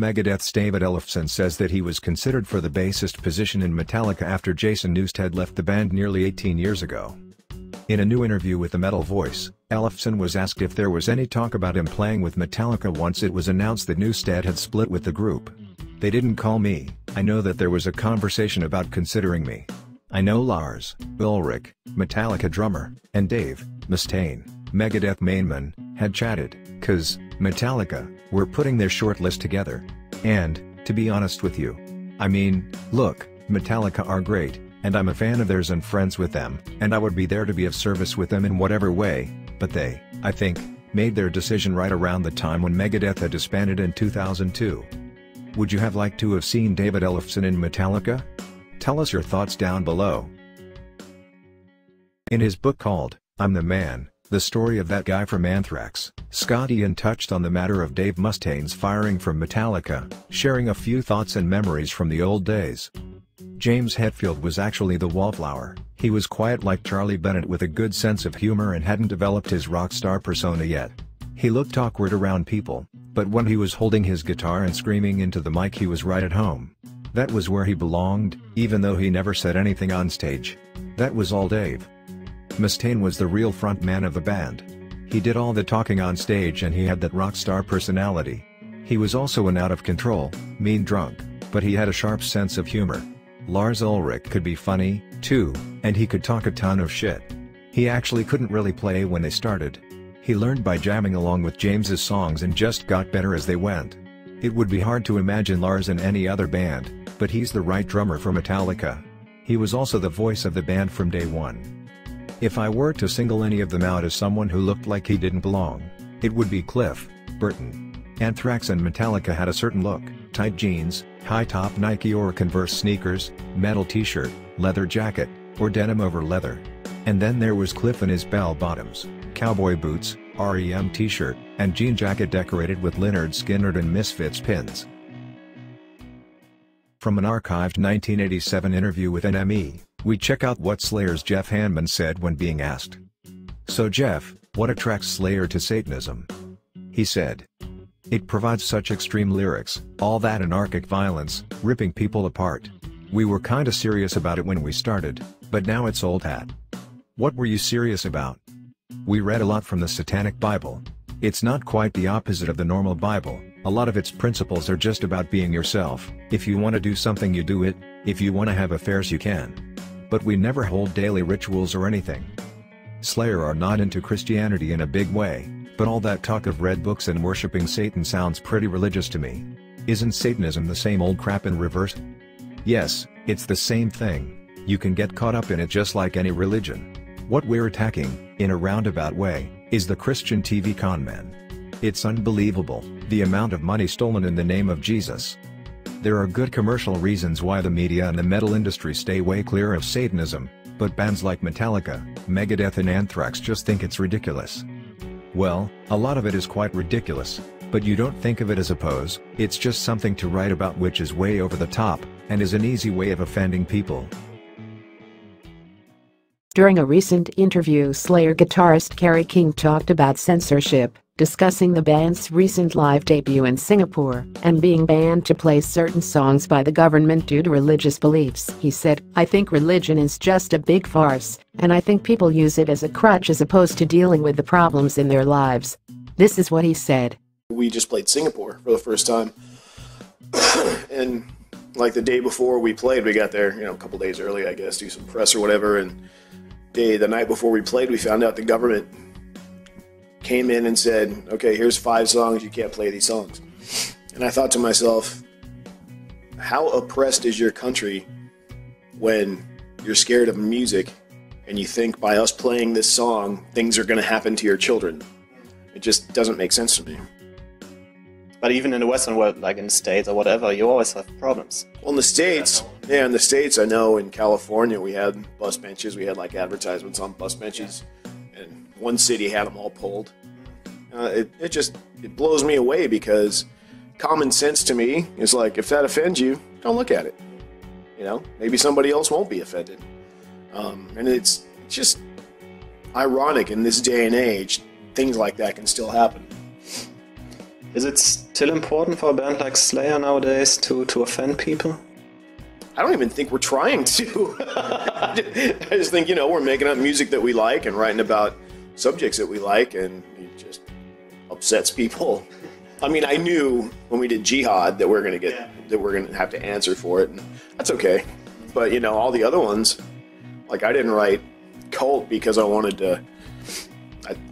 MEGADETH's David Ellefson says that he was considered for the bassist position in Metallica after Jason Newsted left the band nearly 18 years ago. In a new interview with The Metal Voice, Ellefson was asked if there was any talk about him playing with Metallica once it was announced that Newsted had split with the group. "They didn't call me. I know that there was a conversation about considering me. I know Lars, Ulrich, Metallica drummer, and Dave, Mustaine, Megadeth mainman, had chatted, 'cause Metallica were putting their short list together. And, to be honest with you, I mean, look, Metallica are great, and I'm a fan of theirs and friends with them, and I would be there to be of service with them in whatever way, but they, I think, made their decision right around the time when Megadeth had disbanded in 2002. Would you have liked to have seen David Ellefson in Metallica? Tell us your thoughts down below." In his book called, I'm the Man, The Story of That Guy from Anthrax, Scott Ian touched on the matter of Dave Mustaine's firing from Metallica, sharing a few thoughts and memories from the old days. James Hetfield was actually the wallflower. He was quiet like Charlie Bennett with a good sense of humor and hadn't developed his rock star persona yet. He looked awkward around people, but when he was holding his guitar and screaming into the mic he was right at home. That was where he belonged, even though he never said anything on stage. That was all Dave. Mustaine was the real front man of the band. He did all the talking on stage and he had that rock star personality. He was also an out-of-control, mean drunk, but he had a sharp sense of humor. Lars Ulrich could be funny, too, and he could talk a ton of shit. He actually couldn't really play when they started. He learned by jamming along with James's songs and just got better as they went. It would be hard to imagine Lars in any other band, but he's the right drummer for Metallica. He was also the voice of the band from day one. If I were to single any of them out as someone who looked like he didn't belong, it would be Cliff Burton. Anthrax and Metallica had a certain look: tight jeans, high-top Nike or Converse sneakers, metal t-shirt, leather jacket, or denim over leather. And then there was Cliff in his bell-bottoms, cowboy boots, REM t-shirt, and jean jacket decorated with Lynyrd Skynyrd and Misfits pins. From an archived 1987 interview with NME, we check out what Slayer's Jeff Hanneman said when being asked. "So Jeff, what attracts Slayer to Satanism?" He said, "It provides such extreme lyrics, all that anarchic violence, ripping people apart. We were kinda serious about it when we started, but now it's old hat." "What were you serious about?" "We read a lot from the Satanic Bible. It's not quite the opposite of the normal Bible. A lot of its principles are just about being yourself. If you want to do something you do it, if you want to have affairs you can. But we never hold daily rituals or anything." Slayer are not into Christianity in a big way, but all that talk of red books and worshipping Satan sounds pretty religious to me. Isn't Satanism the same old crap in reverse? Yes, it's the same thing. You can get caught up in it just like any religion. What we're attacking, in a roundabout way, is the Christian TV conman. It's unbelievable, the amount of money stolen in the name of Jesus. There are good commercial reasons why the media and the metal industry stay way clear of Satanism, but bands like Metallica, Megadeth and Anthrax just think it's ridiculous. Well, a lot of it is quite ridiculous, but you don't think of it as a pose, it's just something to write about which is way over the top, and is an easy way of offending people. During a recent interview, Slayer guitarist Kerry King talked about censorship, discussing the band's recent live debut in Singapore, and being banned to play certain songs by the government due to religious beliefs. He said, "I think religion is just a big farce, and I think people use it as a crutch as opposed to dealing with the problems in their lives." This is what he said. We just played Singapore for the first time, and like the day before we played, we got there, a couple days early, I guess, do some press or whatever, and the night before we played, we found out the government came in and said, "Okay, here's 5 songs, you can't play these songs." And I thought to myself, how oppressed is your country when you're scared of music and you think by us playing this song, things are going to happen to your children? It just doesn't make sense to me. But even in the Western world, like in the States or whatever, you always have problems. Well, in the States, I know in California we had bus benches, we had like advertisements on bus benches, and one city had them all pulled. It blows me away because common sense to me is like, if that offends you, don't look at it. Maybe somebody else won't be offended. And it's just ironic in this day and age, things like that can still happen. Is it still important for a band like Slayer nowadays to offend people? I don't even think we're trying to. I just think, you know, we're making up music that we like and writing about subjects that we like, and it just upsets people. I mean, I knew when we did Jihad that we're gonna have to answer for it, and that's okay. But, you know, all the other ones, like, I didn't write Cult because I wanted to.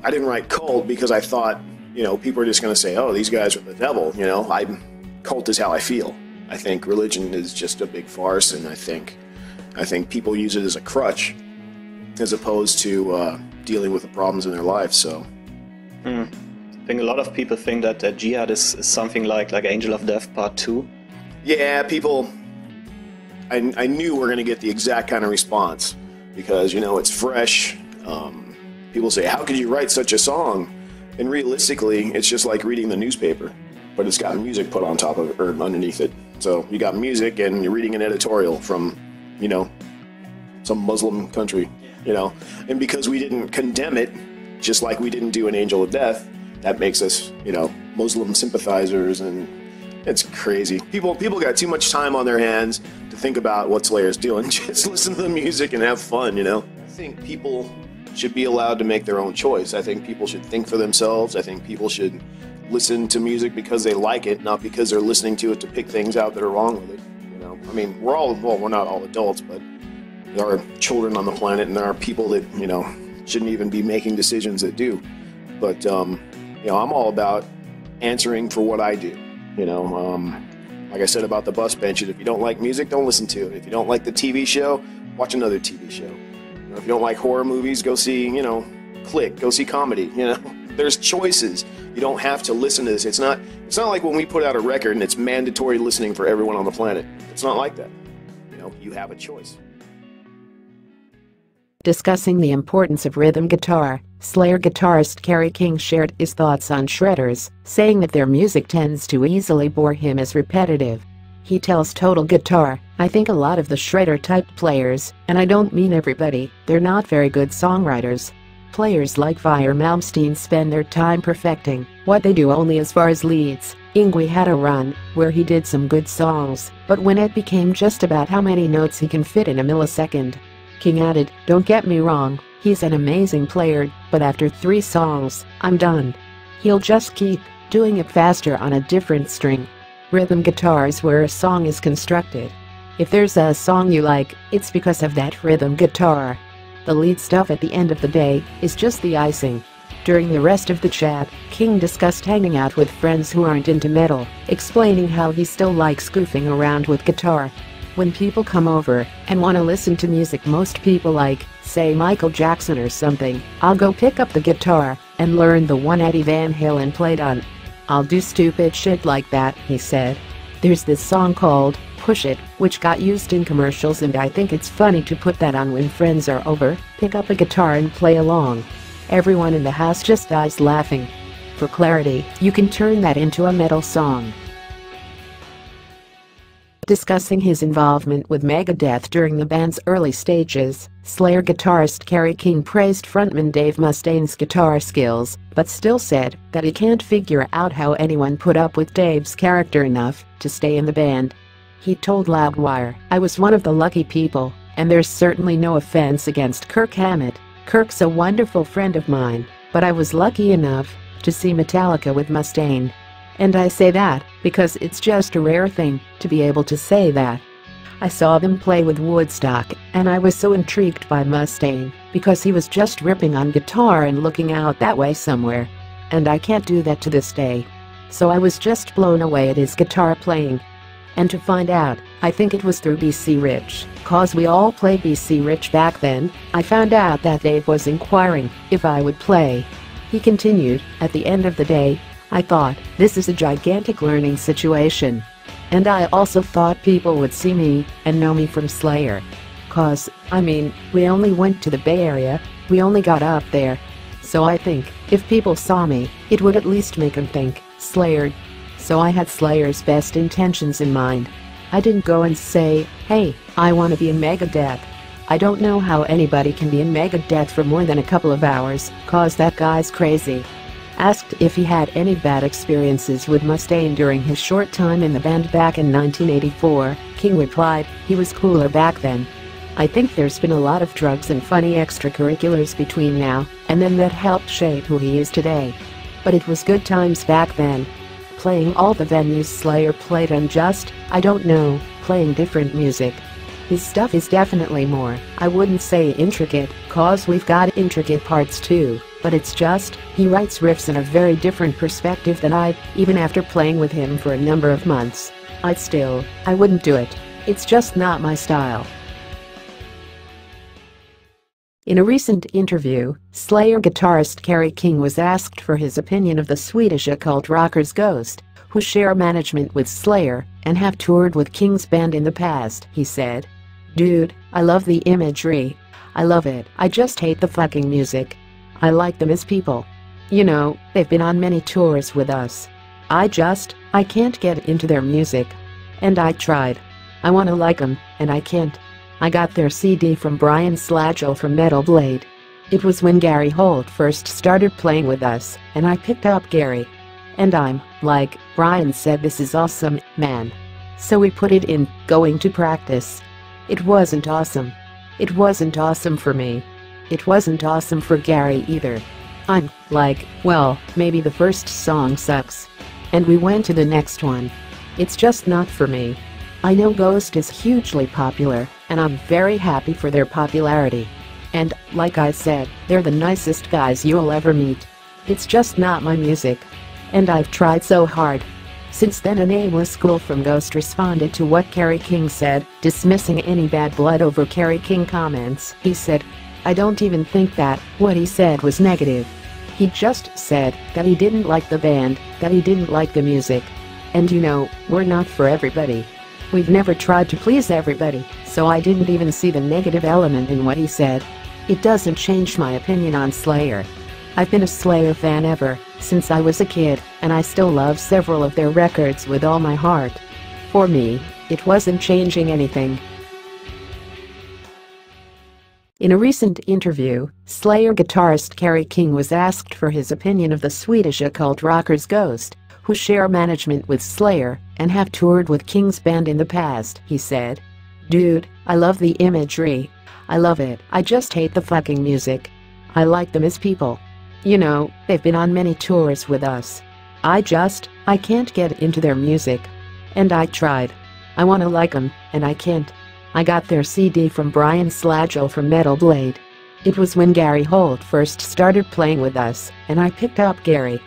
I didn't write Cult because I thought, you know, people are just going to say, oh, these guys are the devil, you know. Cult is how I feel. I think religion is just a big farce, and I think people use it as a crutch as opposed to dealing with the problems in their life, so. I think a lot of people think that Jihad is something like Angel of Death Part 2. Yeah, people, I knew we're going to get the exact kind of response because, you know, it's fresh. People say, how could you write such a song? And realistically, it's just like reading the newspaper, but it's got music put on top of it, or underneath it. So you got music and you're reading an editorial from, you know, some Muslim country, you know. And because we didn't condemn it, just like we didn't do an Angel of Death, that makes us, you know, Muslim sympathizers, and it's crazy. People got too much time on their hands to think about what Slayer's doing. Just listen to the music and have fun, you know. I think people should be allowed to make their own choice. I think people should think for themselves. I think people should listen to music because they like it, not because they're listening to it to pick things out that are wrong with it. You know, I mean, we're not all adults, but there are children on the planet, and there are people that, you know, shouldn't even be making decisions that do. But you know, I'm all about answering for what I do. You know, like I said about the bus benches, if you don't like music, don't listen to it. If you don't like the TV show, watch another TV show. You know, if you don't like horror movies, go see, you know, go see comedy. You know, there's choices. You don't have to listen to this. It's not like when we put out a record and it's mandatory listening for everyone on the planet. It's not like that. You know, you have a choice. Discussing the importance of rhythm guitar, Slayer guitarist Kerry King shared his thoughts on shredders, saying that their music tends to easily bore him as repetitive. He tells Total Guitar, I think a lot of the shredder-type players, and I don't mean everybody, they're not very good songwriters. Players like Fire Malmsteen spend their time perfecting what they do only as far as leads. Yngwie had a run where he did some good songs, but when it became just about how many notes he can fit in a millisecond. King added, don't get me wrong, he's an amazing player, but after 3 songs, I'm done. He'll just keep doing it faster on a different string. Rhythm guitar is where a song is constructed. If there's a song you like, it's because of that rhythm guitar. The lead stuff at the end of the day is just the icing. During the rest of the chat, King discussed hanging out with friends who aren't into metal, explaining how he still likes goofing around with guitar. When people come over and want to listen to music most people like, say Michael Jackson or something, I'll go pick up the guitar and learn the one Eddie Van Halen played on. I'll do stupid shit like that, he said. There's this song called Push It, which got used in commercials, and I think it's funny to put that on when friends are over, pick up a guitar and play along. Everyone in the house just dies laughing. For clarity, you can turn that into a metal song. Discussing his involvement with Megadeth during the band's early stages, Slayer guitarist Kerry King praised frontman Dave Mustaine's guitar skills, but still said that he can't figure out how anyone put up with Dave's character enough to stay in the band. He told Loudwire, I was one of the lucky people, and there's certainly no offense against Kirk Hammett. Kirk's a wonderful friend of mine, but I was lucky enough to see Metallica with Mustaine. And I say that because it's just a rare thing to be able to say that. I saw them play with Woodstock, and I was so intrigued by Mustaine because he was just ripping on guitar and looking out that way somewhere. And I can't do that to this day. So I was just blown away at his guitar playing. And to find out, I think it was through BC Rich, cause we all played BC Rich back then, I found out that Dave was inquiring if I would play. He continued, at the end of the day, I thought, this is a gigantic learning situation. And I also thought people would see me and know me from Slayer. Cause, I mean, we only went to the Bay Area, we only got up there. So I think, if people saw me, it would at least make them think, Slayer. So I had Slayer's best intentions in mind. I didn't go and say, hey, I want to be in Megadeth. I don't know how anybody can be in Megadeth for more than a couple of hours, cause that guy's crazy. Asked if he had any bad experiences with Mustaine during his short time in the band back in 1984, King replied, "He was cooler back then. I think there's been a lot of drugs and funny extracurriculars between now and then that helped shape who he is today. But it was good times back then. Playing all the venues Slayer played and just, I don't know, playing different music. His stuff is definitely more, I wouldn't say intricate, cause we've got intricate parts too, but it's just, he writes riffs in a very different perspective than I, even after playing with him for a number of months. I wouldn't do it. It's just not my style." In a recent interview, Slayer guitarist Kerry King was asked for his opinion of the Swedish occult rockers Ghost, who share management with Slayer and have toured with King's band in the past. He said, "Dude, I love the imagery. I love it. I just hate the fucking music. I like them as people. You know, they've been on many tours with us. I can't get into their music. And I tried. I wanna like them, and I can't. I got their CD from Brian Slagel from Metal Blade. It was when Gary Holt first started playing with us, and I picked up Gary. And I'm like, Brian said, this is awesome, man. So we put it in, going to practice. It wasn't awesome. It wasn't awesome for me. It wasn't awesome for Gary either. I'm like, well, maybe the first song sucks. And we went to the next one. It's just not for me. I know Ghost is hugely popular, and I'm very happy for their popularity. And, like I said, they're the nicest guys you'll ever meet. It's just not my music. And I've tried so hard." Since then, a nameless school from Ghost responded to what Kerry King said, dismissing any bad blood over Kerry King comments. He said, "I don't even think that what he said was negative. He just said that he didn't like the band, that he didn't like the music. And you know, we're not for everybody. We've never tried to please everybody, so I didn't even see the negative element in what he said. It doesn't change my opinion on Slayer. I've been a Slayer fan ever since I was a kid, and I still love several of their records with all my heart. For me, it wasn't changing anything." In a recent interview, Slayer guitarist Kerry King was asked for his opinion of the Swedish occult rockers Ghost, who share management with Slayer and have toured with King's band in the past. He said, "Dude, I love the imagery. I love it. I just hate the fucking music. I like them as people. You know, they've been on many tours with us. I can't get into their music. And I tried. I wanna like them, and I can't. I got their CD from Brian Slagel from Metal Blade. It was when Gary Holt first started playing with us, and I picked up Gary.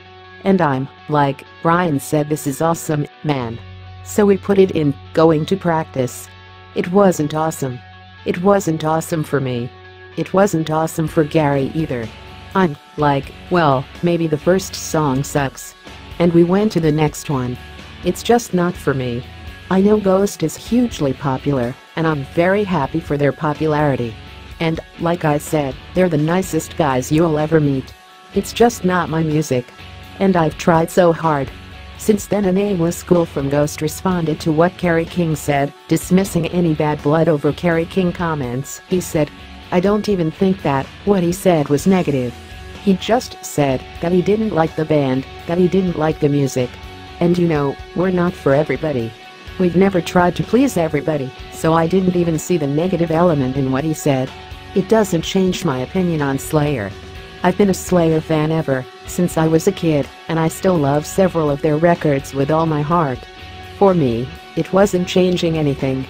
And I'm like, Brian said, this is awesome, man. So we put it in, going to practice. It wasn't awesome. It wasn't awesome for me. It wasn't awesome for Gary either. I'm like, well, maybe the first song sucks. And we went to the next one. It's just not for me. I know Ghost is hugely popular, and I'm very happy for their popularity. And, like I said, they're the nicest guys you'll ever meet. It's just not my music. And I've tried so hard." Since then, a nameless school from Ghost responded to what Kerry King said, dismissing any bad blood over Kerry King comments. He said, "I don't even think that what he said was negative. He just said that he didn't like the band, that he didn't like the music. And you know, we're not for everybody. We've never tried to please everybody, so I didn't even see the negative element in what he said. It doesn't change my opinion on Slayer. I've been a Slayer fan ever since I was a kid, and I still love several of their records with all my heart. For me, it wasn't changing anything."